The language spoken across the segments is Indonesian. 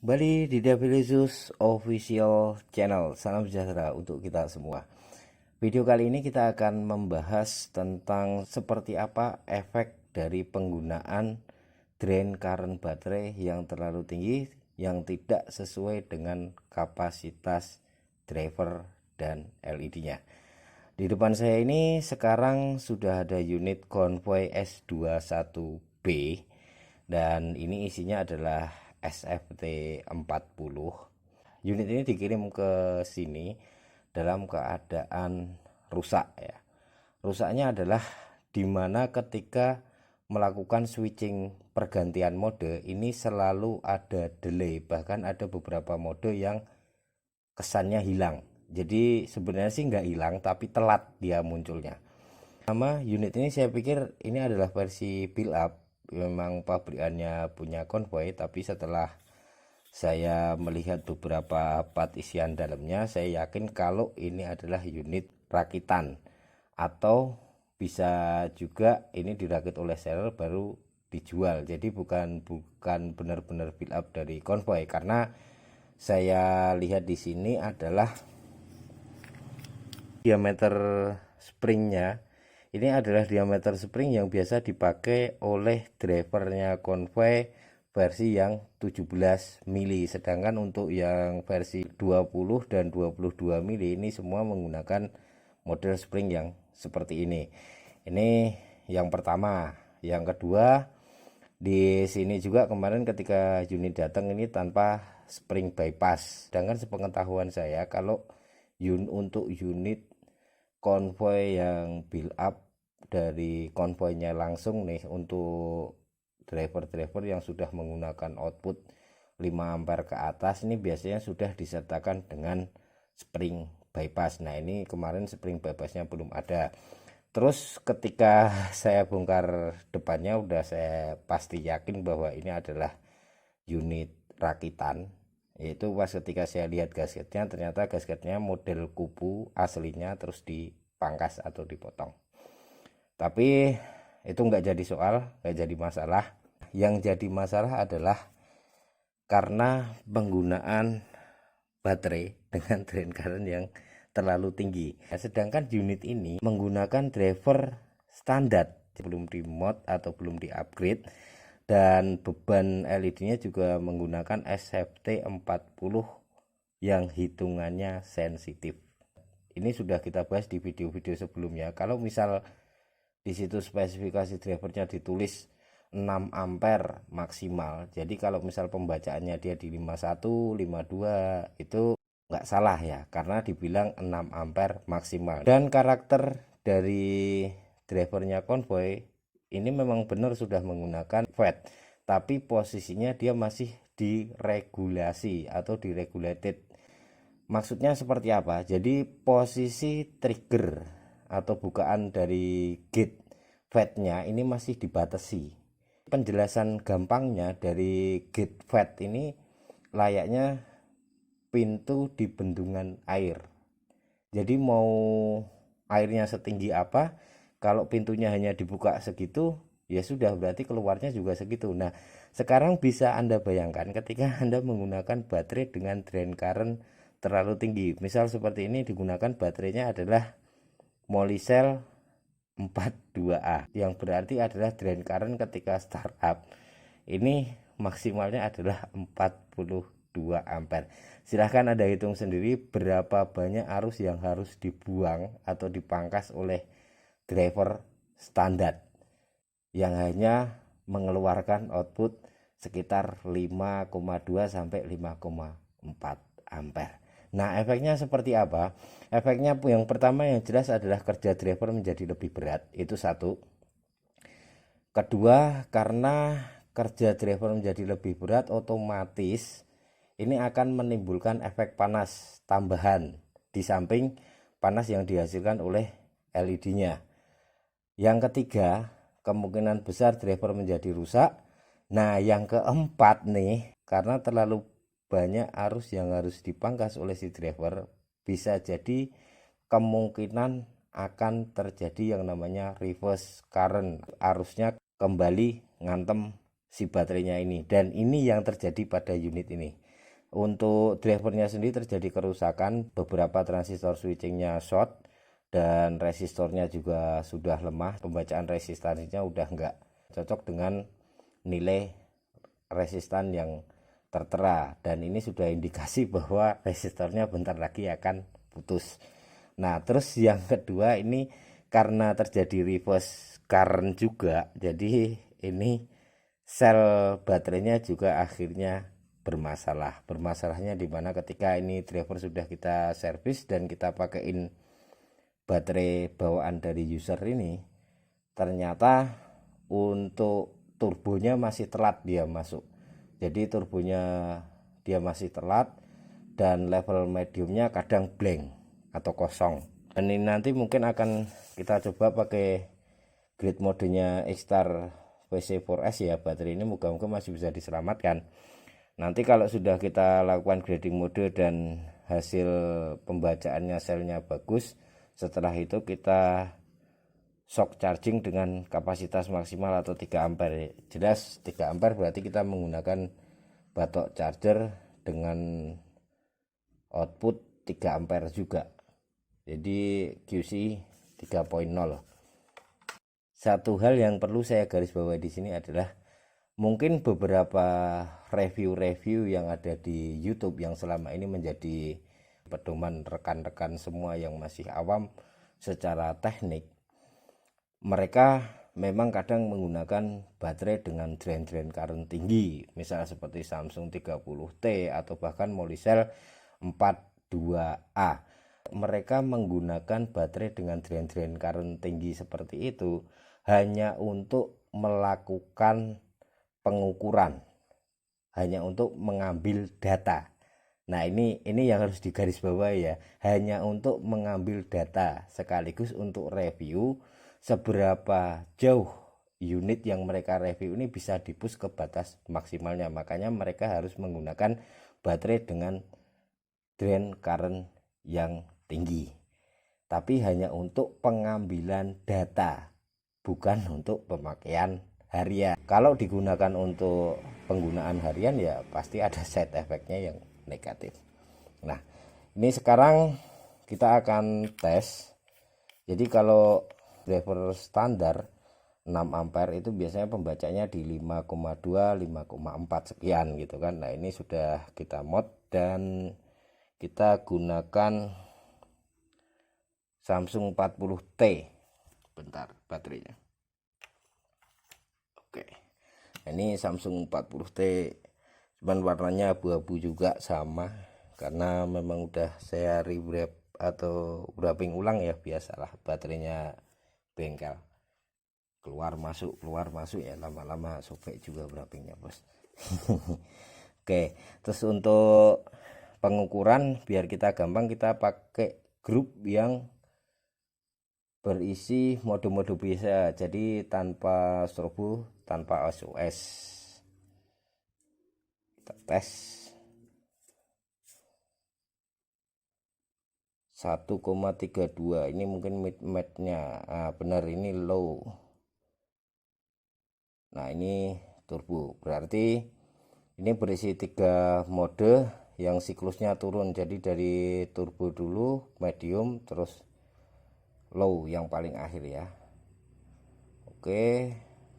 Kembali di Devilisus Official Channel. Salam sejahtera untuk kita semua. Video kali ini kita akan membahas tentang seperti apa efek dari penggunaan drain current baterai yang terlalu tinggi yang tidak sesuai dengan kapasitas driver dan LED-nya. Di depan saya ini sekarang sudah ada unit Convoy S21B dan ini isinya adalah SFT 40. Unit ini dikirim ke sini dalam keadaan rusak ya. Rusaknya adalah dimana ketika melakukan switching pergantian mode ini selalu ada delay, bahkan ada beberapa mode yang kesannya hilang. Jadi sebenarnya sih nggak hilang tapi telat dia munculnya. Sama unit ini saya pikir ini adalah versi build up, memang pabrikannya punya Convoy, tapi setelah saya melihat beberapa part isian dalamnya, saya yakin kalau ini adalah unit rakitan atau bisa juga ini dirakit oleh seller baru dijual. Jadi bukan benar-benar build up dari Convoy, karena saya lihat di sini adalah diameter springnya. Ini adalah diameter spring yang biasa dipakai oleh drivernya Convoy versi yang 17 mili, sedangkan untuk yang versi 20 dan 22 mili ini semua menggunakan model spring yang seperti ini. Ini yang pertama. Yang kedua, di sini juga kemarin ketika unit datang ini tanpa spring bypass. Sedangkan sepengetahuan saya kalau untuk unit Convoy yang build up dari konvoynya langsung nih, untuk driver-driver yang sudah menggunakan output 5 ampere ke atas ini biasanya sudah disertakan dengan spring bypass. Nah ini kemarin spring bypassnya belum ada. Terus ketika saya bongkar depannya udah saya pasti yakin bahwa ini adalah unit rakitan, yaitu pas ketika saya lihat gasketnya, ternyata gasketnya model kupu aslinya terus dipangkas atau dipotong. Tapi itu nggak jadi soal, nggak jadi masalah. Yang jadi masalah adalah karena penggunaan baterai dengan drain current yang terlalu tinggi. Nah, sedangkan unit ini menggunakan driver standar, belum di mod atau belum di upgrade, dan beban LED-nya juga menggunakan SFT 40 yang hitungannya sensitif. Ini sudah kita bahas di video-video sebelumnya. Kalau misal di situ spesifikasi drivernya ditulis 6 ampere maksimal, jadi kalau misal pembacaannya dia di 51, 52 itu nggak salah ya, karena dibilang 6 ampere maksimal. Dan karakter dari drivernya Convoy ini memang benar sudah menggunakan FET, tapi posisinya dia masih diregulasi atau diregulated. Maksudnya seperti apa? Jadi posisi trigger atau bukaan dari gate FET-nya ini masih dibatasi. Penjelasan gampangnya dari gate FET ini layaknya pintu di bendungan air. Jadi mau airnya setinggi apa, kalau pintunya hanya dibuka segitu, ya sudah berarti keluarnya juga segitu. Nah, sekarang bisa Anda bayangkan ketika Anda menggunakan baterai dengan drain current terlalu tinggi. Misal seperti ini, digunakan baterainya adalah Molicel 42A, yang berarti adalah drain current ketika startup ini maksimalnya adalah 42 ampere. Silahkan Anda hitung sendiri berapa banyak arus yang harus dibuang atau dipangkas oleh driver standar yang hanya mengeluarkan output sekitar 5,2 sampai 5,4 ampere. Nah, efeknya seperti apa? Efeknya yang pertama yang jelas adalah kerja driver menjadi lebih berat, itu satu. Kedua, karena kerja driver menjadi lebih berat, otomatis ini akan menimbulkan efek panas tambahan di samping panas yang dihasilkan oleh LED-nya. Yang ketiga, kemungkinan besar driver menjadi rusak. Nah, yang keempat nih, karena terlalu banyak arus yang harus dipangkas oleh si driver, bisa jadi kemungkinan akan terjadi yang namanya reverse current, arusnya kembali ngantem si baterainya ini. Dan ini yang terjadi pada unit ini. Untuk drivernya sendiri terjadi kerusakan, beberapa transistor switchingnya short dan resistornya juga sudah lemah, pembacaan resistansinya udah nggak cocok dengan nilai resistan yang tertera, dan ini sudah indikasi bahwa resistornya bentar lagi akan putus. Nah terus yang kedua ini karena terjadi reverse current juga, jadi ini sel baterainya juga akhirnya bermasalah. Bermasalahnya dimana ketika ini driver sudah kita servis dan kita pakaiin baterai bawaan dari user ini, ternyata untuk turbonya masih telat dia masuk. Jadi turbonya dia masih telat dan level mediumnya kadang blank atau kosong. Dan ini nanti mungkin akan kita coba pakai grid modenya X-Star VC4S ya. Baterai ini moga-moga masih bisa diselamatkan. Nanti kalau sudah kita lakukan grading mode dan hasil pembacaannya selnya bagus, setelah itu kita shock charging dengan kapasitas maksimal atau 3 ampere. Jelas 3 ampere berarti kita menggunakan batok charger dengan output 3 ampere juga. Jadi QC 3.0. Satu hal yang perlu saya garis bawahi di sini adalah mungkin beberapa review-review yang ada di YouTube yang selama ini menjadi pedoman rekan-rekan semua yang masih awam secara teknik, mereka memang kadang menggunakan baterai dengan drain current tinggi, misalnya seperti Samsung 30T atau bahkan Molicel 42A. Mereka menggunakan baterai dengan drain current tinggi seperti itu hanya untuk melakukan pengukuran, hanya untuk mengambil data. Nah ini yang harus digarisbawahi ya, hanya untuk mengambil data sekaligus untuk review seberapa jauh unit yang mereka review ini bisa dipush ke batas maksimalnya. Makanya mereka harus menggunakan baterai dengan drain current yang tinggi, tapi hanya untuk pengambilan data, bukan untuk pemakaian harian. Kalau digunakan untuk penggunaan harian ya pasti ada side effectnya yang negatif. Nah ini sekarang kita akan tes. Jadi kalau driver standar 6 ampere itu biasanya pembacanya di 5,2 5,4 sekian gitu kan. Nah ini sudah kita mod dan kita gunakan Samsung 40T. Bentar baterainya. Oke, ini Samsung 40T, cuman warnanya abu-abu juga sama karena memang udah saya rewrap atau wrapping ulang ya, biasalah baterainya bengkel, keluar masuk ya, lama-lama sobek juga wrappingnya bos. Oke, terus untuk pengukuran biar kita gampang, kita pakai grup yang berisi mode-mode biasa, jadi tanpa strobo, tanpa SOS. Kita tes 1,32, ini mungkin mid-nya. Nah, benar ini low. Nah ini turbo, berarti ini berisi 3 mode yang siklusnya turun, jadi dari turbo dulu, medium, terus low yang paling akhir ya. Oke,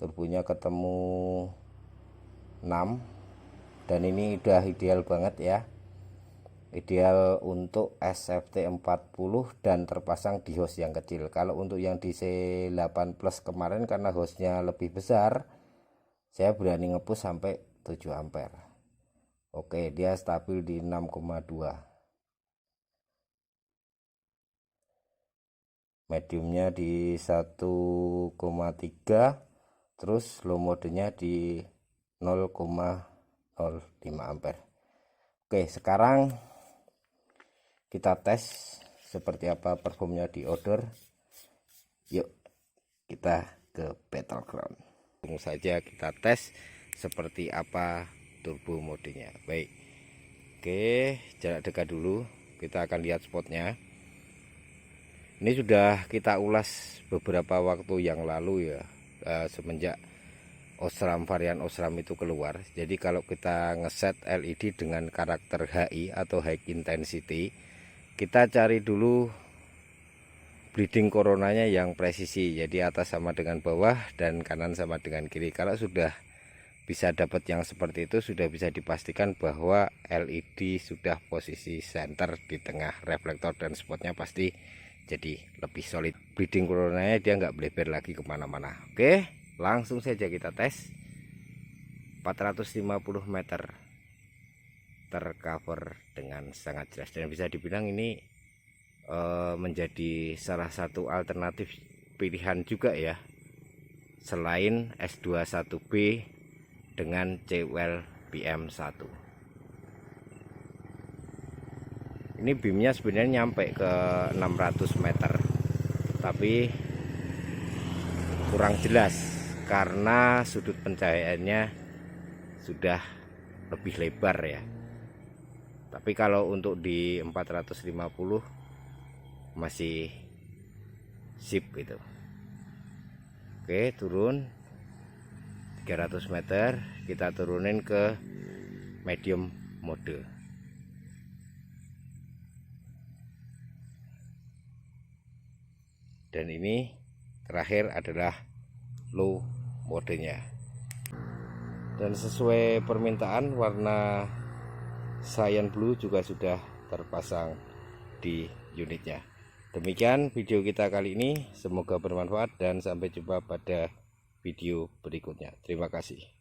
turbonya ketemu 6 dan ini udah ideal banget ya, ideal untuk SFT 40 dan terpasang di hose yang kecil. Kalau untuk yang di C8 Plus kemarin karena hose-nya lebih besar, saya berani ngepush sampai 7 ampere. Oke, dia stabil di 6,2, mediumnya di 1,3, terus low modenya di 0,05 ampere. Oke, sekarang kita tes seperti apa performnya di outdoor. Yuk kita ke battleground, langsung saja kita tes seperti apa turbo modenya. Baik, oke, jarak dekat dulu, kita akan lihat spotnya. Ini sudah kita ulas beberapa waktu yang lalu ya, semenjak Osram, varian Osram itu keluar. Jadi kalau kita ngeset LED dengan karakter HI atau High Intensity, kita cari dulu bleeding coronanya yang presisi, jadi atas sama dengan bawah dan kanan sama dengan kiri. Kalau sudah bisa dapat yang seperti itu, sudah bisa dipastikan bahwa LED sudah posisi center di tengah, reflektor dan spotnya pasti jadi lebih solid. Bleeding coronanya dia nggak bleber lagi kemana-mana. Oke, langsung saja kita tes. 450 meter tercover dengan sangat jelas, dan bisa dibilang ini menjadi salah satu alternatif pilihan juga ya, selain S21B dengan CWL PM1. Ini beamnya sebenarnya nyampe ke 600 meter, tapi kurang jelas karena sudut pencahayaannya sudah lebih lebar ya. Tapi kalau untuk di 450 masih sip gitu. Oke, turun 300 meter, kita turunin ke medium mode. Dan ini terakhir adalah low modenya. Dan sesuai permintaan, warna cyan blue juga sudah terpasang di unitnya. Demikian video kita kali ini, semoga bermanfaat dan sampai jumpa pada video berikutnya. Terima kasih.